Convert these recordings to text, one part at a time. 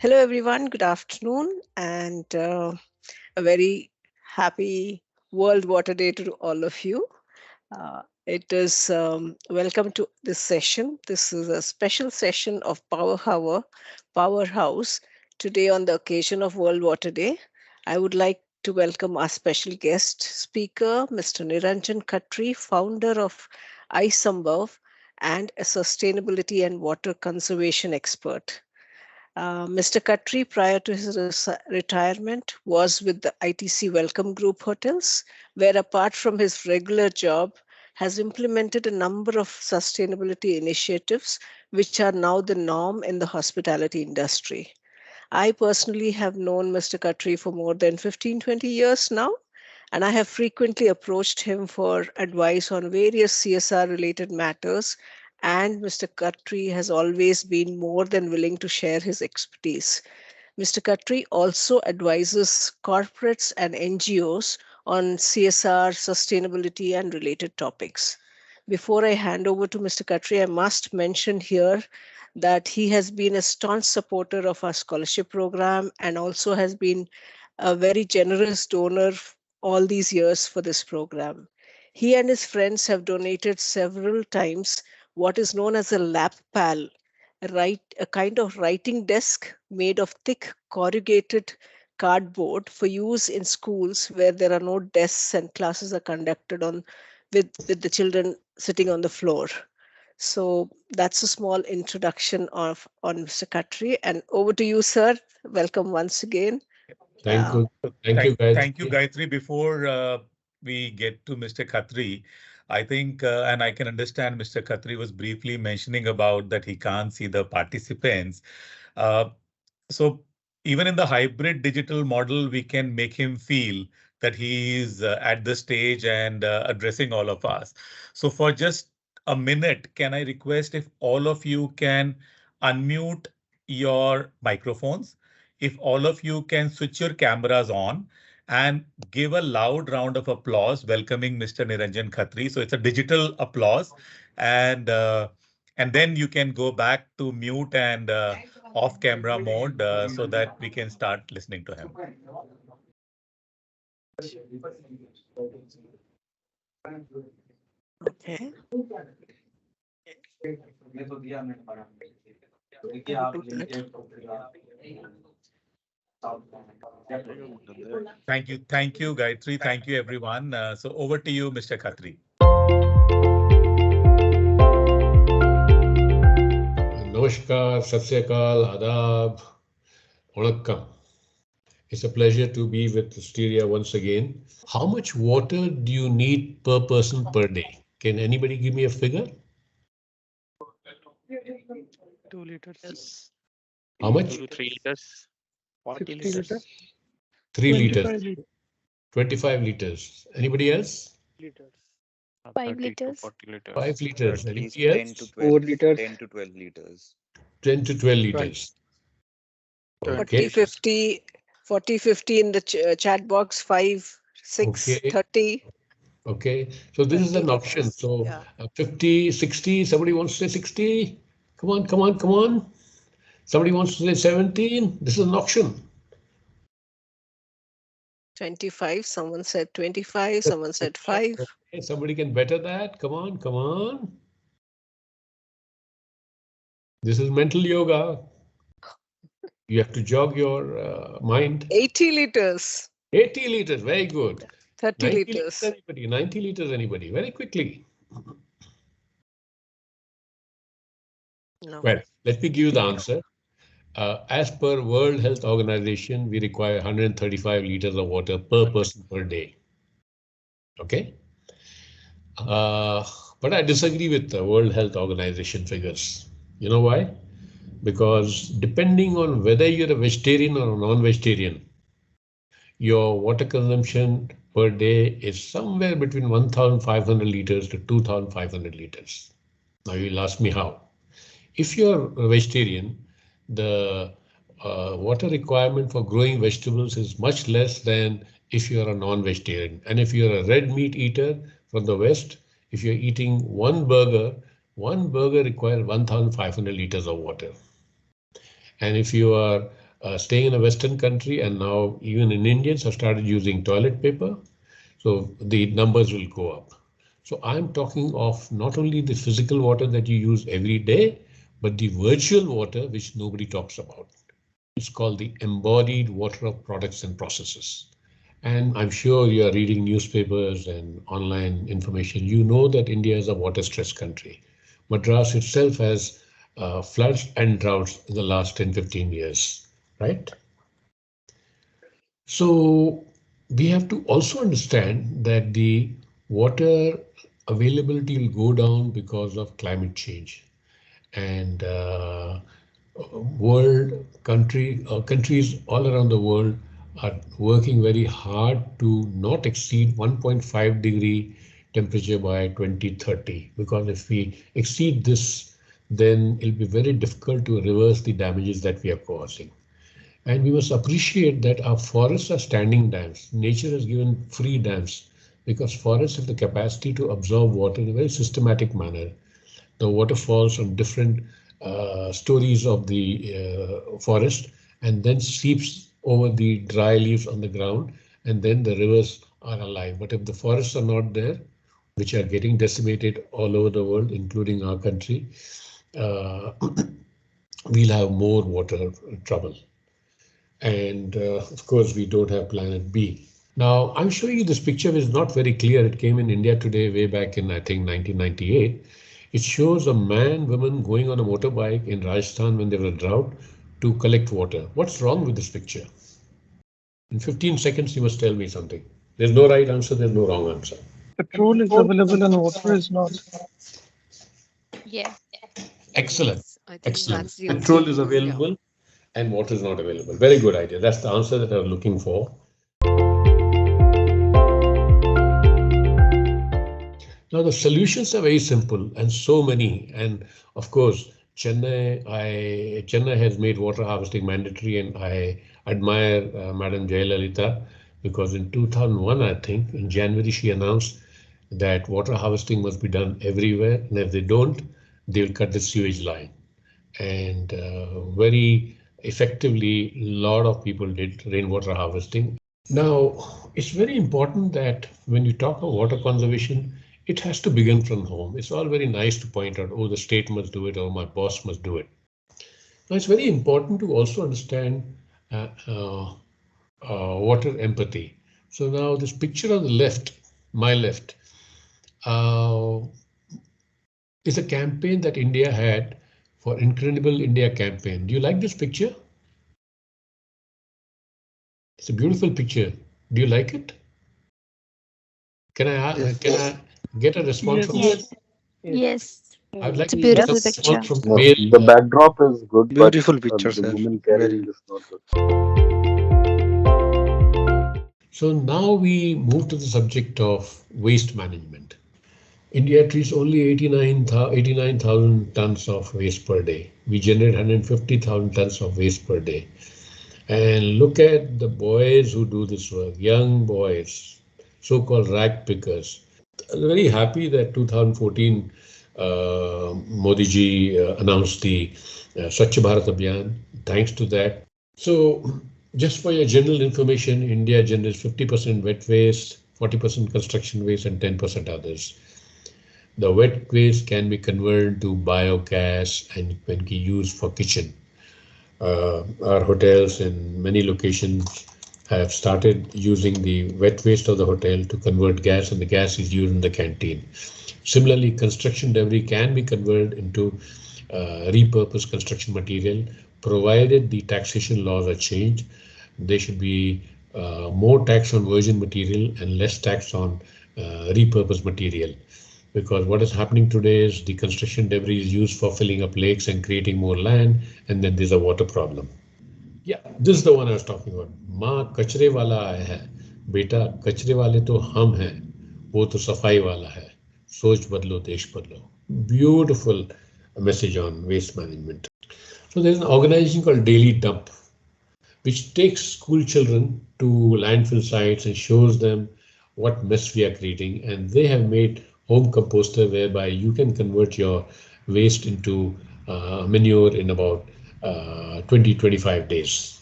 Hello, everyone. Good afternoon, and a very happy World Water Day to all of you. It is welcome to this session. This is a special session of Powerhouse. Today, on the occasion of World Water Day, I would like to welcome our special guest speaker, Mr. Niranjan Khatri, founder of iSambhav and a sustainability and water conservation expert. Mr. Khatri, prior to his retirement, was with the ITC Welcome Group Hotels, where apart from his regular job, has implemented a number of sustainability initiatives, which are now the norm in the hospitality industry. I personally have known Mr. Khatri for more than 15-20 years now, and I have frequently approached him for advice on various CSR related matters. And Mr. Khatri has always been more than willing to share his expertise. Mr. Khatri also advises corporates and NGOs on CSR, sustainability, and related topics. Before I hand over to Mr. Khatri, I must mention here that he has been a staunch supporter of our scholarship program and also has been a very generous donor all these years for this program. He and his friends have donated several times what is known as a lap pal, a kind of writing desk made of thick corrugated cardboard for use in schools where there are no desks and classes are conducted with the children sitting on the floor. So that's a small introduction on Mr. Khatri. And over to you, sir. Welcome once again. Thank Uh, you. Thank you, guys. Thank you, Gayatri. Before we get to Mr. Khatri, I think, and I can understand Mr. Khatri was briefly mentioning about that he can't see the participants. Uh, so even in the hybrid digital model, we can make him feel that he is at the stage and addressing all of us. So for just a minute, can I request if all of you can unmute your microphones? If all of you can switch your cameras on and give a loud round of applause welcoming Mr. Niranjan Khatri. So it's a digital applause, and then you can go back to mute and off camera mode so that we can start listening to him. okay. Thank you, Gayatri. Thank you, everyone. So over to you, Mr. Khatri. Namaskar, Sat Sri Akal, Adab, Vanakkam. It's a pleasure to be with Steria once again. How much water do you need per person per day? Can anybody give me a figure? 2 liters. How much? 2 to 3 liters. 40 liters. 3 liters. 25 liters. Anybody else? Liters. 5 30 liters. to 40 liters. 5 liters. At least Anybody 10 to else? 12. 4 liters. 10 to 12 liters. 10 to 12 liters. 40, Okay. 50, 40, 50 in the chat box, 5, 6, Okay. 30. Okay. So this is 20 an option. liters. So Yeah. 50, 60. Somebody wants to say 60. Come on, come on, come on. Somebody wants to say 17. This is an auction. 25. Someone said 25. Someone said 5. Okay, somebody can better that. Come on, come on. This is mental yoga. You have to jog your mind. 80 liters. 80 liters. Very good. 30 90 liters. Anybody? 90 liters. Anybody? Very quickly. No. Well, let me give you the answer. As per World Health Organization, we require 135 liters of water per person per day. Okay. But I disagree with the World Health Organization figures. You know why? Because depending on whether you're a vegetarian or a non-vegetarian, your water consumption per day is somewhere between 1,500 liters to 2,500 liters. Now you'll ask me how. If you're a vegetarian, the water requirement for growing vegetables is much less than if you're a non-vegetarian. And if you're a red meat eater from the West, if you're eating one burger requires 1,500 liters of water. And if you are staying in a Western country, and now even in Indians have started using toilet paper, so the numbers will go up. So I'm talking of not only the physical water that you use every day, but the virtual water, which nobody talks about. It's called the embodied water of products and processes. And I'm sure you are reading newspapers and online information. You know that India is a water stressed country. Madras itself has floods and droughts in the last 10-15 years, right? So we have to also understand that the water availability will go down because of climate change. And countries all around the world are working very hard to not exceed 1.5 degree temperature by 2030, because if we exceed this, then it'll be very difficult to reverse the damages that we are causing. And we must appreciate that our forests are standing dams. Nature has given free dams because forests have the capacity to absorb water in a very systematic manner. The water falls on different stories of the forest and then seeps over the dry leaves on the ground, and then the rivers are alive. But if the forests are not there, which are getting decimated all over the world, including our country, uh, we'll have more water trouble. And of course, we don't have planet B. Now, I'm showing you this picture, which is not very clear. It came in India Today way back in, I think, 1998. It shows a man, woman going on a motorbike in Rajasthan when there was a drought to collect water. What's wrong with this picture? In 15 seconds, you must tell me something. There's no right answer, there's no wrong answer. Petrol is available and water is not. Yeah. Excellent. Yes, I think Excellent. that's the Petrol only, is yeah. available and water is not available. Very good idea. That's the answer that I was looking for. Now the solutions are very simple and so many. And of course, Chennai has made water harvesting mandatory, and I admire Madam Jayalalitha, because in 2001, I think, in January, she announced that water harvesting must be done everywhere, and if they don't, they'll cut the sewage line. And very effectively, a lot of people did rainwater harvesting. Now, it's very important that when you talk of water conservation, it has to begin from home. It's all very nice to point out, oh, the state must do it, or my boss must do it. Now, it's very important to also understand uh, uh, water empathy. So now this picture on the left, my left, uh, is a campaign that India had for Incredible India campaign. Do you like this picture? It's a beautiful picture. Do you like it? Can I get a response from you? Yes. Yes. I'd like It's a to get a beautiful Yes. picture. response from No, male. the backdrop is good, but Beautiful picture, the sir. woman Very. carrying is not good. So now we move to the subject of waste management. India treats only 89,000 tons of waste per day. We generate 150,000 tons of waste per day. And look at the boys who do this work, young boys, so-called rag pickers. I'm very happy that 2014 Modi ji announced the Swachh Bharat Abhiyan. Thanks to that. So just for your general information, India generates 50% wet waste, 40% construction waste, and 10% others. The wet waste can be converted to biogas and can be used for kitchen. Our hotels in many locations have started using the wet waste of the hotel to convert gas, and the gas is used in the canteen. Similarly, construction debris can be converted into repurposed construction material, provided the taxation laws are changed. There should be more tax on virgin material and less tax on repurposed material. Because what is happening today is the construction debris is used for filling up lakes and creating more land, and then there's a water problem. Yeah, this is the one I was talking about. माँ कचरे वाला आया है, बेटा कचरे वाले तो हम हैं, वो तो सफाई वाला है. सोच बदलो, देश बदलो. beautiful message on waste management. So there's an organization called Daily Dump, which takes school children to landfill sites and shows them what mess we are creating. And they have made home composter whereby you can convert your waste into manure in about 20-25 days.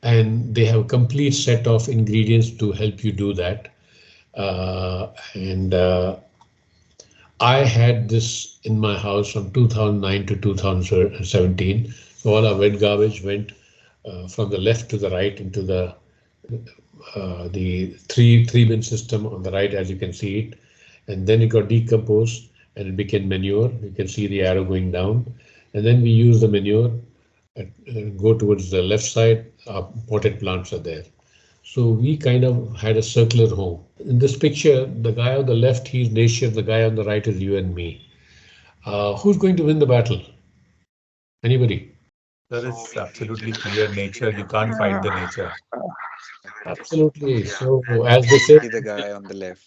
And they have a complete set of ingredients to help you do that. And I had this in my house from 2009 to 2017. So all our wet garbage went from the left to the right into the three bin system on the right, as you can see it, and then it got decomposed and it became manure. You can see the arrow going down, and then we use the manure go towards the left side. Our potted plants are there. So we kind of had a circular home. In this picture, the guy on the left, he's nature, the guy on the right is you and me. Who's going to win the battle? Anybody? That is absolutely clear. Nature, you can't fight the nature. Absolutely. So as they say, The guy on the left.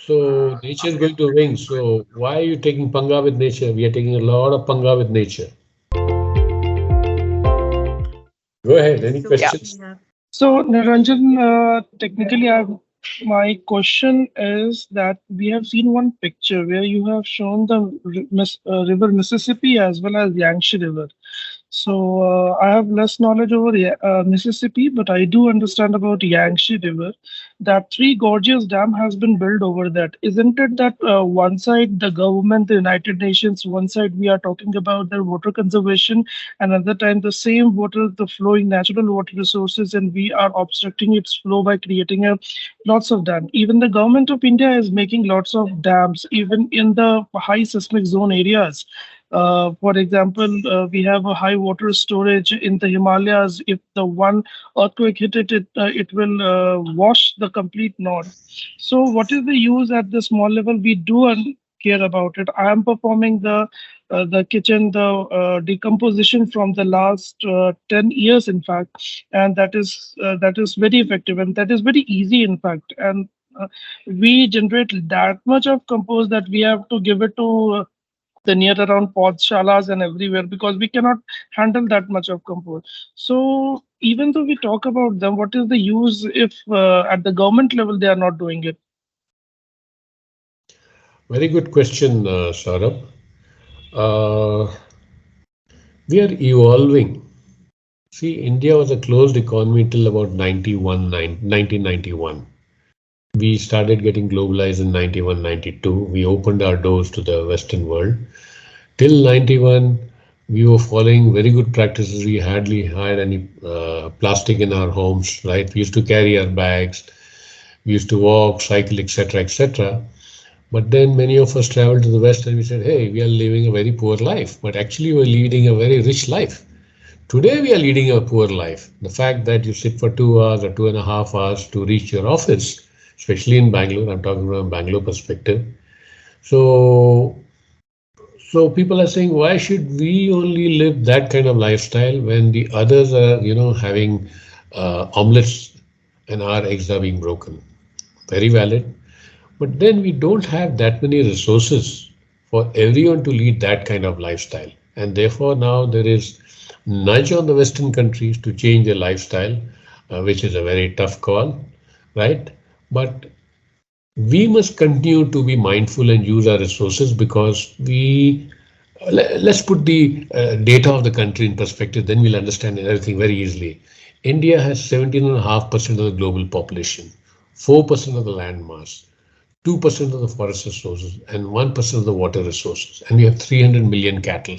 so nature is going to win. So why are you taking panga with nature? We are taking a lot of panga with nature. Go ahead. Any questions? So, Niranjan, technically, my question is that we have seen one picture where you have shown the river Mississippi as well as Yangtze River. So I have less knowledge over Mississippi, but I do understand about Yangtze River. That Three Gorges Dam has been built over that. Isn't it that one side the government, the United Nations, one side we are talking about their water conservation, another time the same water, the flowing natural water resources, and we are obstructing its flow by creating a lots of dam. Even the government of India is making lots of dams, even in the high seismic zone areas. For example, we have a high water storage in the Himalayas. If the one earthquake hit it, it will wash the complete north. So, what is the use at the small level? We do care about it. I am performing the kitchen, the decomposition from the last 10 years, in fact, and that is very effective and that is very easy, in fact. And we generate that much of compost that we have to give it to the near around shalas and everywhere because we cannot handle that much of compost. So even though we talk about them, what is the use if at the government level they are not doing it? Very good question, Saurabh. We are evolving. See, India was a closed economy till about 1991. We started getting globalized in 91, 92. We opened our doors to the Western world. Till 91, we were following very good practices. We hardly had any plastic in our homes, right? We used to carry our bags. We used to walk, cycle, etc., etc. But then many of us traveled to the West and we said, hey, we are living a very poor life. But actually, we're leading a very rich life. Today, we are leading a poor life. The fact that you sit for 2 hours or 2.5 hours to reach your office, especially in Bangalore, I'm talking from a Bangalore perspective. So people are saying, why should we only live that kind of lifestyle when the others are, having omelets and our eggs are being broken? Very valid. But then we don't have that many resources for everyone to lead that kind of lifestyle. And therefore now there is nudge on the Western countries to change their lifestyle, which is a very tough call, right? But we must continue to be mindful and use our resources because let's put the data of the country in perspective, then we'll understand everything very easily. India has 17.5% of the global population, 4% of the land mass, 2% of the forest resources, and 1% of the water resources. And we have 300 million cattle.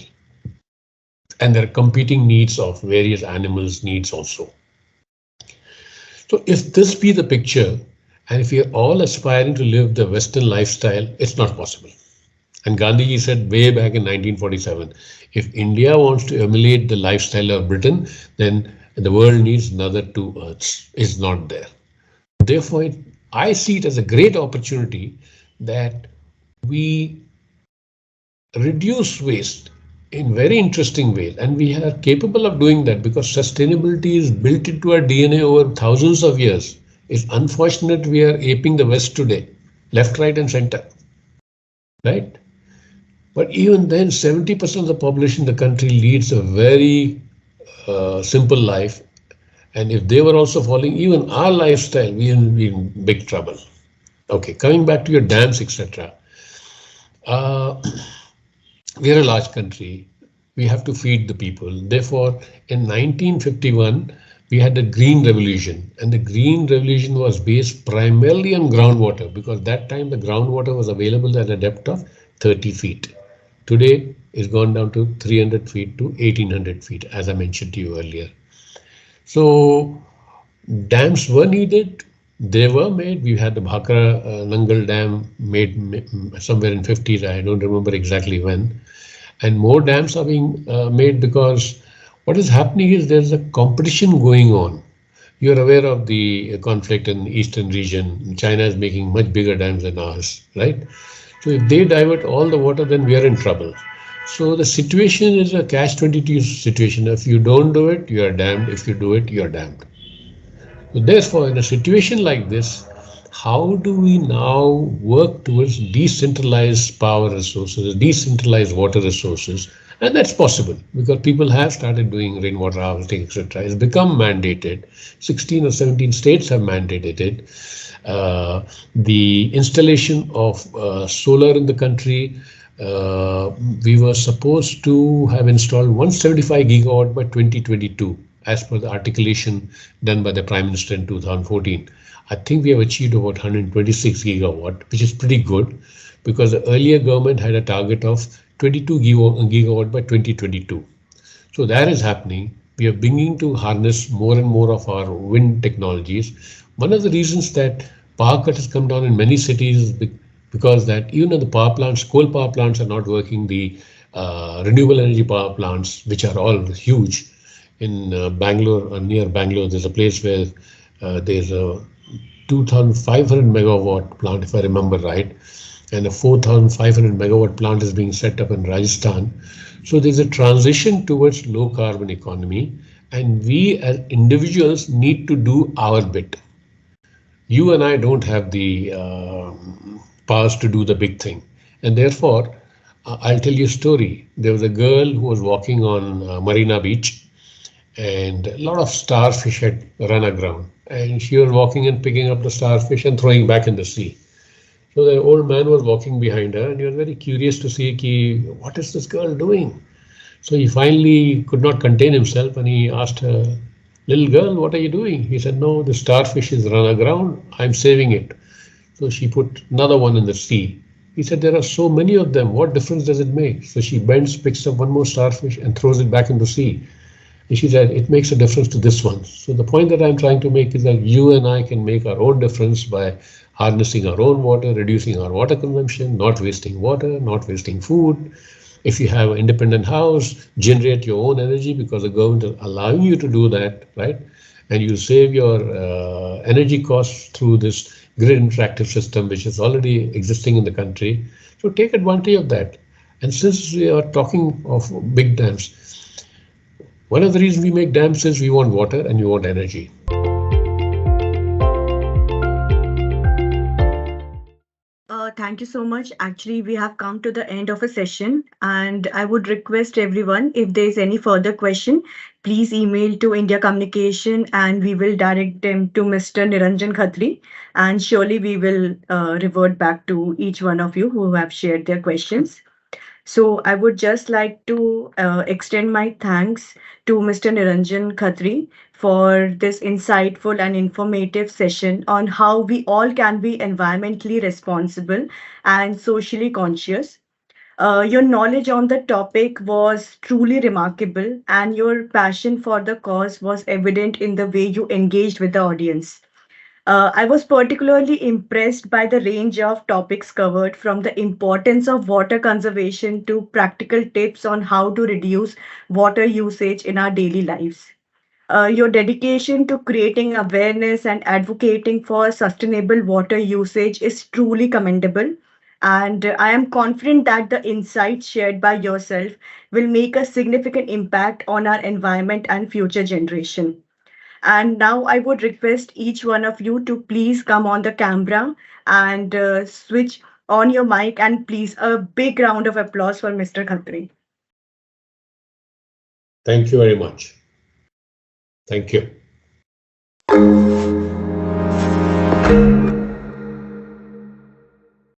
And there are competing needs of various animals' needs also. So if this be the picture, and if we are all aspiring to live the Western lifestyle, it's not possible. And Gandhiji said way back in 1947, if India wants to emulate the lifestyle of Britain, then the world needs another 2 Earths. It's not there. Therefore, I see it as a great opportunity that we reduce waste in very interesting ways. And we are capable of doing that because sustainability is built into our DNA over thousands of years. It's unfortunate we are aping the West today, left, right, and center. right? But even then, 70% of the population in the country leads a very simple life. And if they were also following even our lifestyle, we will be in big trouble. Okay, coming back to your dams, etc. Uh, we are a large country. We have to feed the people. Therefore, in 1951, we had the Green Revolution, and the Green Revolution was based primarily on groundwater because that time the groundwater was available at a depth of 30 feet. Today, it's gone down to 300 feet to 1800 feet, as I mentioned to you earlier. So, dams were needed. They were made. We had the Bhakra Nangal Dam made somewhere in 50s. I don't remember exactly when. And more dams are being made because what is happening is there's a competition going on. You're aware of the conflict in the eastern region. China is making much bigger dams than ours, right? So if they divert all the water, then we are in trouble. So the situation is a catch-22 situation. If you don't do it, you are damned. If you do it, you are damned. So therefore, in a situation like this, how do we now work towards decentralized power resources, decentralized water resources? And that's possible because people have started doing rainwater harvesting, etc. It's become mandated. 16 or 17 states have mandated it. The installation of solar in the country, uh, we were supposed to have installed 175 gigawatt by 2022 as per the articulation done by the Prime Minister in 2014. I think we have achieved about 126 gigawatt, which is pretty good because the earlier government had a target of 22 gigawatt by 2022. So that is happening. We are beginning to harness more and more of our wind technologies. One of the reasons that power cut has come down in many cities is because that even in the power plants, coal power plants are not working. The renewable energy power plants, which are all huge, in Bangalore, near Bangalore, there's a place where there's a 2,500 megawatt plant, if I remember right, and a 4,500 megawatt plant is being set up in Rajasthan. So there's a transition towards low carbon economy, and we as individuals need to do our bit. You and I don't have the powers to do the big thing, and therefore, I'll tell you a story. There was a girl who was walking on Marina Beach, and a lot of starfish had run aground, and she was walking and picking up the starfish and throwing back in the sea. So the old man was walking behind her, and he was very curious to see what is this girl doing. So he finally could not contain himself, and he asked her, "Little girl, what are you doing?" He said, "No, the starfish is run aground. I'm saving it." So she put another one in the sea. He said, "There are so many of them. What difference does it make?" So she bends, picks up one more starfish, and throws it back in the sea. And she said, "It makes a difference to this one." So the point that I'm trying to make is that you and I can make our own difference by harnessing our own water, reducing our water consumption, not wasting water, not wasting food. If you have an independent house, generate your own energy because the government is allowing you to do that, right? And you save your energy costs through this grid interactive system, which is already existing in the country. So take advantage of that. And since we are talking of big dams, one of the reasons we make dams is we want water and we want energy. Thank you so much. Actually, we have come to the end of a session, and I would request everyone if there is any further question, please email to India Communication, and we will direct them to Mr. Niranjan Khatri, and surely we will revert back to each one of you who have shared their questions. So I would just like to extend my thanks to Mr. Niranjan Khatri for this insightful and informative session on how we all can be environmentally responsible and socially conscious. Your knowledge on the topic was truly remarkable, and your passion for the cause was evident in the way you engaged with the audience. I was particularly impressed by the range of topics covered, from the importance of water conservation to practical tips on how to reduce water usage in our daily lives. Your dedication to creating awareness and advocating for sustainable water usage is truly commendable. And I am confident that the insights shared by yourself will make a significant impact on our environment and future generation. And now I would request each one of you to please come on the camera and switch on your mic, and please a big round of applause for Mr. Khatri. Thank you very much. Thank you.